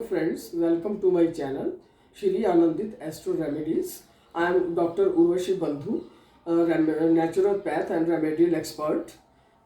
Friends, welcome to my channel Shri Anandit Astro Remedies. I am Dr. Urvashi Bandhu, naturopath and remedial expert.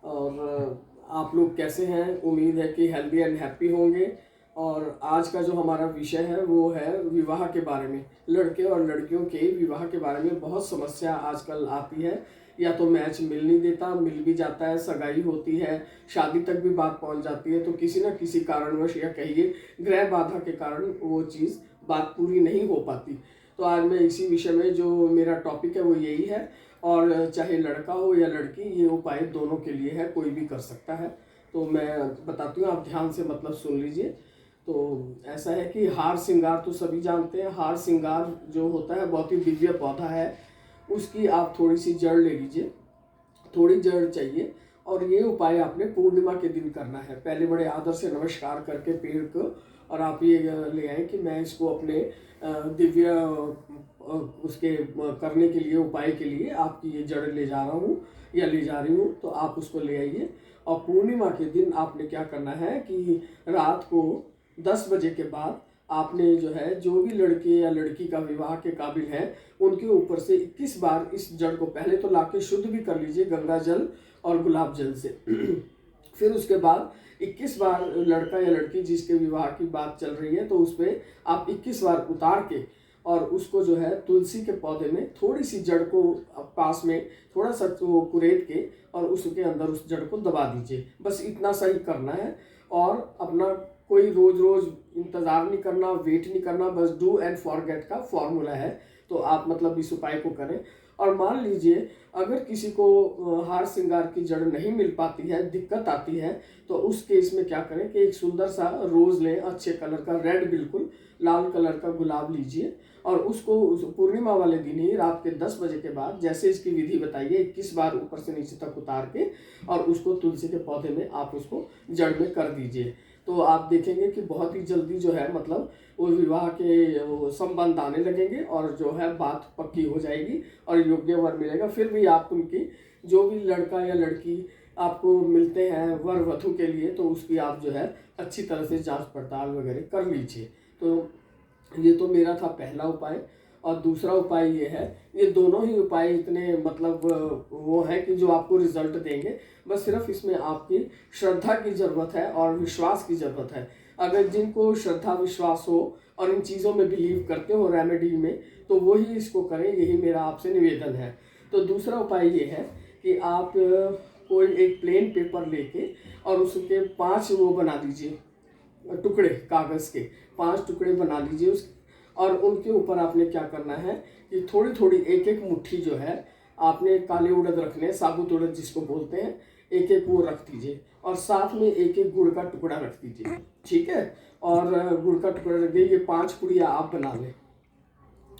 और आप लोग कैसे हैं? उम्मीद है कि हेल्दी एंड हैप्पी होंगे। और आज का जो हमारा विषय है वो है विवाह के बारे में। लड़के और लड़कियों के विवाह के बारे में बहुत समस्या आजकल आती है। या तो मैच मिल नहीं देता, मिल भी जाता है, सगाई होती है, शादी तक भी बात पहुंच जाती है, तो किसी न किसी कारणवश या कहिए ग्रह बाधा के कारण वो चीज़ बात पूरी नहीं हो पाती। तो आज मैं इसी विषय में जो मेरा टॉपिक है वो यही है। और चाहे लड़का हो या लड़की, ये उपाय दोनों के लिए है, कोई भी कर सकता है। तो मैं बताती हूँ, आप ध्यान से मतलब सुन लीजिए। तो ऐसा है कि हार श्रृंगार तो सभी जानते हैं। हार श्रृंगार जो होता है बहुत ही दिव्य पौधा है। उसकी आप थोड़ी सी जड़ ले लीजिए, थोड़ी जड़ चाहिए। और ये उपाय आपने पूर्णिमा के दिन करना है। पहले बड़े आदर से नमस्कार करके पेड़ को, और आप ये ले आए कि मैं इसको अपने दिव्य उसके करने के लिए, उपाय के लिए आपकी ये जड़ ले जा रहा हूँ या ले जा रही हूँ। तो आप उसको ले आइए। और पूर्णिमा के दिन आपने क्या करना है कि रात को 10 बजे के बाद आपने जो है, जो भी लड़के या लड़की का विवाह के काबिल है, उनके ऊपर से 21 बार इस जड़ को पहले तो लाके शुद्ध भी कर लीजिए गंगा जल और गुलाब जल से। फिर उसके बाद 21 बार लड़का या लड़की जिसके विवाह की बात चल रही है, तो उस पर आप 21 बार उतार के और उसको जो है तुलसी के पौधे में थोड़ी सी जड़ को पास में थोड़ा सा वो कुरेद के और उसके अंदर उस जड़ को दबा दीजिए। बस इतना सा ही करना है। और अपना कोई रोज रोज इंतज़ार नहीं करना, वेट नहीं करना, बस डू एंड फॉरगेट का फॉर्मूला है। तो आप मतलब इस उपाय को करें। और मान लीजिए अगर किसी को हार श्रृंगार की जड़ नहीं मिल पाती है, दिक्कत आती है, तो उस केस में क्या करें कि एक सुंदर सा रोज़ लें, अच्छे कलर का, रेड, बिल्कुल लाल कलर का गुलाब लीजिए। और उसको पूर्णिमा वाले दिन ही रात के 10 बजे के बाद, जैसे इसकी विधि बताइए, 21 बार ऊपर से नीचे तक उतार के और उसको तुलसी के पौधे में आप उसको जड़ में कर दीजिए। तो आप देखेंगे कि बहुत ही जल्दी जो है मतलब वो विवाह के वो संबंध आने लगेंगे और जो है बात पक्की हो जाएगी और योग्य वर मिलेगा। फिर भी आप उनकी, जो भी लड़का या लड़की आपको मिलते हैं वर वधू के लिए, तो उसकी आप जो है अच्छी तरह से जांच पड़ताल वगैरह कर लीजिए। तो ये तो मेरा था पहला उपाय। और दूसरा उपाय ये है, ये दोनों ही उपाय इतने मतलब वो है कि जो आपको रिजल्ट देंगे। बस सिर्फ इसमें आपकी श्रद्धा की ज़रूरत है और विश्वास की ज़रूरत है। अगर जिनको श्रद्धा विश्वास हो और इन चीज़ों में बिलीव करते हो रेमेडी में, तो वही इसको करें, यही मेरा आपसे निवेदन है। तो दूसरा उपाय ये है कि आप कोई एक प्लेन पेपर लेके और उसके 5 वो बना दीजिए टुकड़े, कागज़ के 5 टुकड़े बना लीजिए उस। और उनके ऊपर आपने क्या करना है कि थोड़ी थोड़ी एक एक मुट्ठी जो है आपने काले उड़द रखने, साबुत उड़द जिसको बोलते हैं, एक एक वो रख दीजिए। और साथ में एक एक गुड़ का टुकड़ा रख दीजिए, ठीक है। और गुड़ का टुकड़ा रख दीजिए। ये 5 पुड़िया आप बना लें।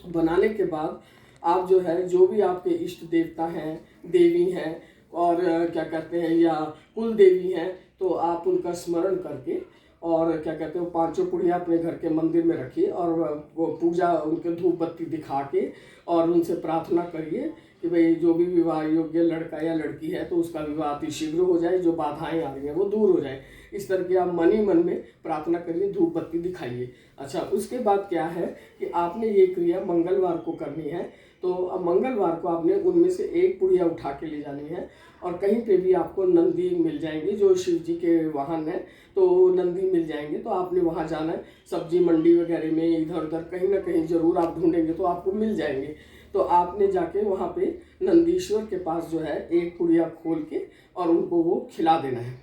बनाने के बाद आप जो है, जो भी आपके इष्ट देवता हैं, देवी हैं और क्या कहते हैं, या कुल देवी हैं, तो आप उनका स्मरण करके और क्या कहते हैं, 5 पुड़िया अपने घर के मंदिर में रखिए और वो पूजा, उनके धूप बत्ती दिखा के और उनसे प्रार्थना करिए कि भाई जो भी विवाह योग्य लड़का या लड़की है, तो उसका विवाह अति शीघ्र हो जाए, जो बाधाएं आ रही हैं वो दूर हो जाए। इस तरह की आप मन ही मन में प्रार्थना करिए, धूप बत्ती दिखाइए। अच्छा, उसके बाद क्या है कि आपने ये क्रिया मंगलवार को करनी है। तो अब मंगलवार को आपने उनमें से एक पुड़िया उठा के ले जानी है। और कहीं पे भी आपको नंदी मिल जाएंगे, जो शिव जी के वाहन है, तो नंदी मिल जाएंगे। तो आपने वहाँ जाना है, सब्जी मंडी वगैरह में इधर उधर कहीं ना कहीं ज़रूर आप ढूंढेंगे तो आपको मिल जाएंगे। तो आपने जाके वहाँ पे नंदीश्वर के पास जो है एक पुड़िया खोल के और उनको वो खिला देना है,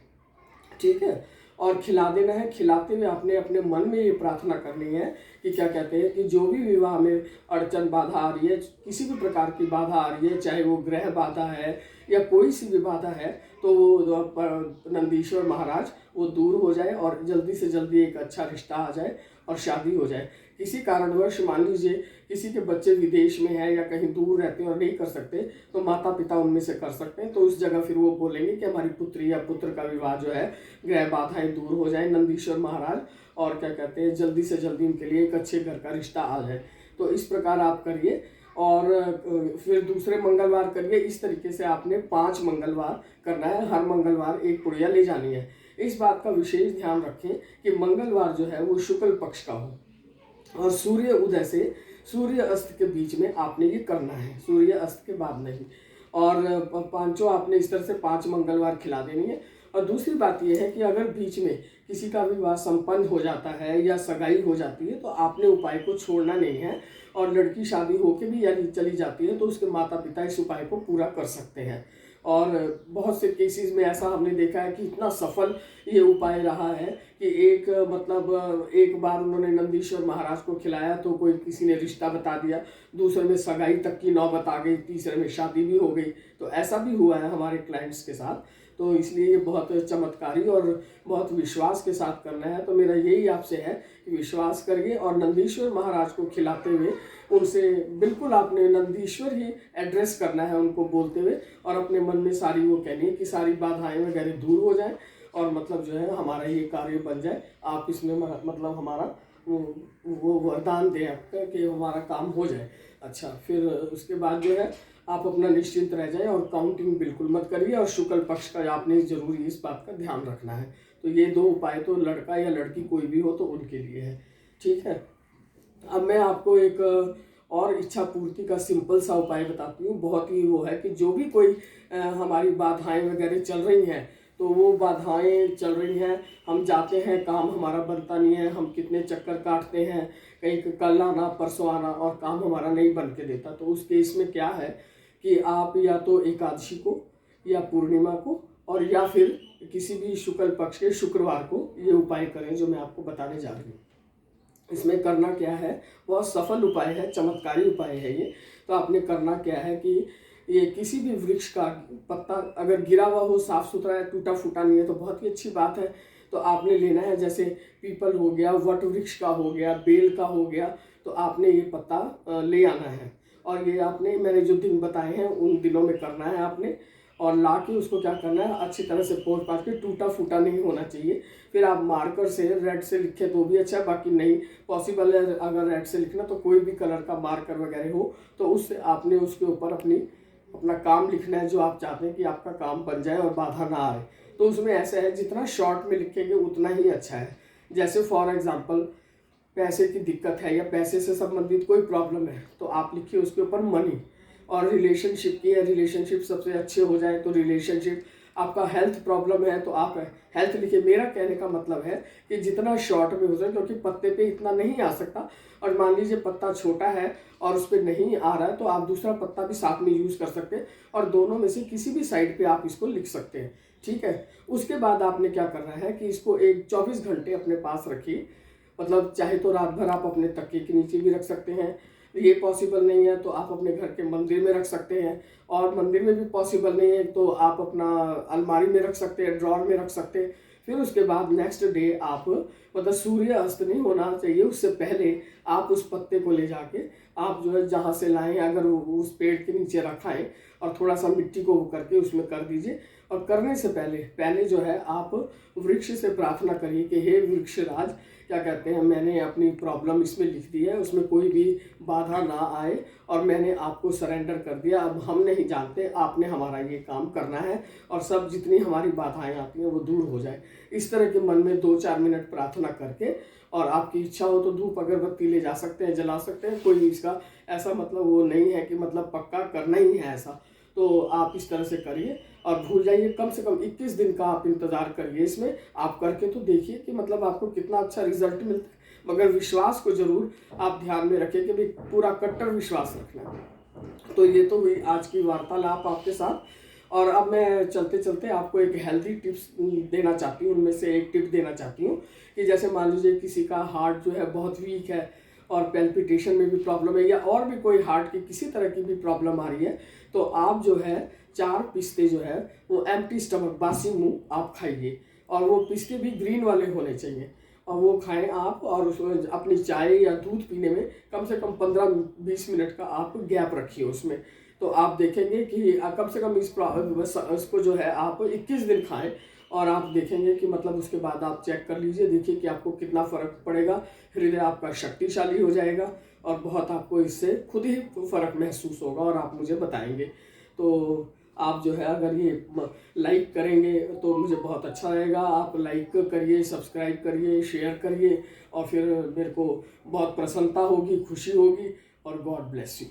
ठीक है। और खिला देना है। खिलाते हुए आपने अपने मन में ये प्रार्थना करनी है कि क्या कहते हैं कि जो भी विवाह में अड़चन बाधा आ रही है, किसी भी प्रकार की बाधा आ रही है, चाहे वो ग्रह बाधा है या कोई सी भी बाधा है, तो वो नंदीश्वर महाराज वो दूर हो जाए और जल्दी से जल्दी एक अच्छा रिश्ता आ जाए और शादी हो जाए। किसी कारणवश मान लीजिए किसी के बच्चे विदेश में हैं या कहीं दूर रहते हैं और नहीं कर सकते, तो माता पिता उनमें से कर सकते हैं। तो उस जगह फिर वो बोलेंगे कि हमारी पुत्री या पुत्र का विवाह जो है ग्रह बाधाएं दूर हो जाए, नंदीश्वर महाराज, और क्या कहते हैं जल्दी से जल्दी इनके लिए एक अच्छे घर का रिश्ता आ जाए। तो इस प्रकार आप करिए। और फिर दूसरे मंगलवार करिए। इस तरीके से आपने 5 मंगलवार करना है। हर मंगलवार एक पुड़िया ले जानी है। इस बात का विशेष ध्यान रखें कि मंगलवार जो है वो शुक्ल पक्ष का हो और सूर्य उदय से सूर्य अस्त के बीच में आपने ये करना है, सूर्य अस्त के बाद नहीं। और पांचों आपने इस तरह से 5 मंगलवार खिला देनी है। और दूसरी बात यह है कि अगर बीच में किसी का विवाह संपन्न हो जाता है या सगाई हो जाती है तो आपने उपाय को छोड़ना नहीं है। और लड़की शादी होके भी यदि चली जाती है तो उसके माता पिता इस उपाय को पूरा कर सकते हैं। और बहुत से केसेस में ऐसा हमने देखा है कि इतना सफल ये उपाय रहा है कि एक बार उन्होंने नंदीश्वर महाराज को खिलाया तो कोई किसी ने रिश्ता बता दिया, दूसरे में सगाई तक की नौबत आ गई, तीसरे में शादी भी हो गई। तो ऐसा भी हुआ है हमारे क्लाइंट्स के साथ। तो इसलिए ये बहुत चमत्कारी और बहुत विश्वास के साथ करना है। तो मेरा यही आपसे है कि विश्वास करिए और नंदीश्वर महाराज को खिलाते हुए उनसे बिल्कुल आपने नंदीश्वर ही एड्रेस करना है, उनको बोलते हुए, और अपने मन में सारी वो कहनी है कि सारी बाधाएं वगैरह दूर हो जाए और मतलब जो है हमारा ये कार्य बन जाए। आप इसमें मतलब हमारा वो वरदान दें आपका कि हमारा काम हो जाए। अच्छा, फिर उसके बाद जो है आप अपना निश्चिंत रह जाएं और काउंटिंग बिल्कुल मत करिए। और शुक्ल पक्ष का आपने जरूरी इस बात का ध्यान रखना है। तो ये 2 उपाय तो लड़का या लड़की कोई भी हो तो उनके लिए है। ठीक है, अब मैं आपको एक और इच्छा पूर्ति का सिंपल सा उपाय बताती हूँ। बहुत ही वो है कि जो भी कोई हमारी बाधाएं वगैरह चल रही हैं, तो वो बाधाएं चल रही हैं, हम जाते हैं, काम हमारा बनता नहीं है, हम कितने चक्कर काटते हैं, कहीं कल आना परसों आना और काम हमारा नहीं बन के देता। तो उस केस में क्या है कि आप या तो एकादशी को या पूर्णिमा को और या फिर किसी भी शुक्ल पक्ष के शुक्रवार को ये उपाय करें जो मैं आपको बताने जा रही हूँ। इसमें करना क्या है, बहुत सफल उपाय है, चमत्कारी उपाय है ये। तो आपने करना क्या है कि ये किसी भी वृक्ष का पत्ता अगर गिरा हुआ हो, साफ सुथरा है, टूटा फूटा नहीं है तो बहुत ही अच्छी बात है। तो आपने लेना है, जैसे पीपल हो गया, वट वृक्ष का हो गया, बेल का हो गया, तो आपने ये पत्ता ले आना है। और ये आपने मैंने जो दिन बताए हैं उन दिनों में करना है आपने। और ला के उसको क्या करना है, अच्छी तरह से पोंछ पाछ के, टूटा फूटा नहीं होना चाहिए। फिर आप मार्कर से रेड से लिखे तो भी अच्छा है, बाकी नहीं पॉसिबल है अगर रेड से लिखना तो कोई भी कलर का मार्कर वगैरह हो तो उससे आपने उसके ऊपर अपना काम लिखना है जो आप चाहते हैं कि आपका काम बन जाए और बाधा ना आए। तो उसमें ऐसा है जितना शॉर्ट में लिखेंगे उतना ही अच्छा है। जैसे फॉर एग्जांपल पैसे की दिक्कत है या पैसे से संबंधित कोई प्रॉब्लम है तो आप लिखिए उसके ऊपर मनी। और रिलेशनशिप की है, रिलेशनशिप सबसे अच्छे हो जाए तो रिलेशनशिप। आपका हेल्थ प्रॉब्लम है तो आप हेल्थ लिखिए। मेरा कहने का मतलब है कि जितना शॉर्ट में हो जाए, क्योंकि पत्ते पे इतना नहीं आ सकता। और मान लीजिए पत्ता छोटा है और उस पर नहीं आ रहा है तो आप दूसरा पत्ता भी साथ में यूज़ कर सकते हैं और दोनों में से किसी भी साइड पे आप इसको लिख सकते हैं। ठीक है, उसके बाद आपने क्या करना है कि इसको 24 घंटे अपने पास रखिए। मतलब चाहे तो रात भर आप अपने तकिए के नीचे भी रख सकते हैं, ये पॉसिबल नहीं है तो आप अपने घर के मंदिर में रख सकते हैं। और मंदिर में भी पॉसिबल नहीं है तो आप अपना अलमारी में रख सकते हैं, ड्रॉर में रख सकते हैं। फिर उसके बाद नेक्स्ट डे आप मतलब सूर्य अस्त नहीं होना चाहिए उससे पहले आप उस पत्ते को ले जाके आप जो है जहाँ से लाएं अगर उस पेड़ के नीचे रखाएं और थोड़ा सा मिट्टी को करके उसमें कर दीजिए। और करने से पहले जो है आप वृक्ष से प्रार्थना करिए कि हे वृक्षराज, क्या कहते हैं, मैंने अपनी प्रॉब्लम इसमें लिख दी है, उसमें कोई भी बाधा ना आए और मैंने आपको सरेंडर कर दिया। अब हम नहीं जानते, आपने हमारा ये काम करना है और सब जितनी हमारी बाधाएं आती हैं वो दूर हो जाए। इस तरह के मन में 2-4 मिनट प्रार्थना करके और आपकी इच्छा हो तो धूप अगरबत्ती ले जा सकते हैं, जला सकते हैं। कोई इसका ऐसा मतलब वो नहीं है कि मतलब पक्का करना ही है ऐसा। तो आप इस तरह से करिए और भूल जाइए। कम से कम 21 दिन का आप इंतज़ार करिए। इसमें आप करके तो देखिए कि मतलब आपको कितना अच्छा रिजल्ट मिलता है। मगर विश्वास को जरूर आप ध्यान में रखें कि भाई पूरा कट्टर विश्वास रखना है। तो ये तो हुई आज की वार्तालाप आपके साथ। और अब मैं चलते चलते आपको एक हेल्दी टिप्स देना चाहती हूँ। उनमें से एक टिप देना चाहती हूँ कि जैसे मान लीजिए किसी का हार्ट जो है बहुत वीक है और पैल्पिटेशन में भी प्रॉब्लम है या और भी कोई हार्ट की किसी तरह की भी प्रॉब्लम आ रही है, तो आप जो है 4 पिस्ते जो है वो एम्प्टी स्टमक बासी मुंह आप खाइए। और वो पिस्ते भी ग्रीन वाले होने चाहिए और वो खाएं आप। और उसमें अपनी चाय या दूध पीने में कम से कम 15-20 मिनट का आप गैप रखिए उसमें। तो आप देखेंगे कि कम से कम इसको जो है आप 21 दिन खाएं और आप देखेंगे कि मतलब उसके बाद आप चेक कर लीजिए, देखिए कि आपको कितना फ़र्क पड़ेगा। हृदय आपका शक्तिशाली हो जाएगा और बहुत आपको इससे खुद ही फ़र्क महसूस होगा और आप मुझे बताएंगे। तो आप जो है अगर ये लाइक करेंगे तो मुझे बहुत अच्छा रहेगा। आप लाइक करिए, सब्सक्राइब करिए, शेयर करिए और फिर मेरे को बहुत प्रसन्नता होगी, खुशी होगी और गॉड ब्लेस यू।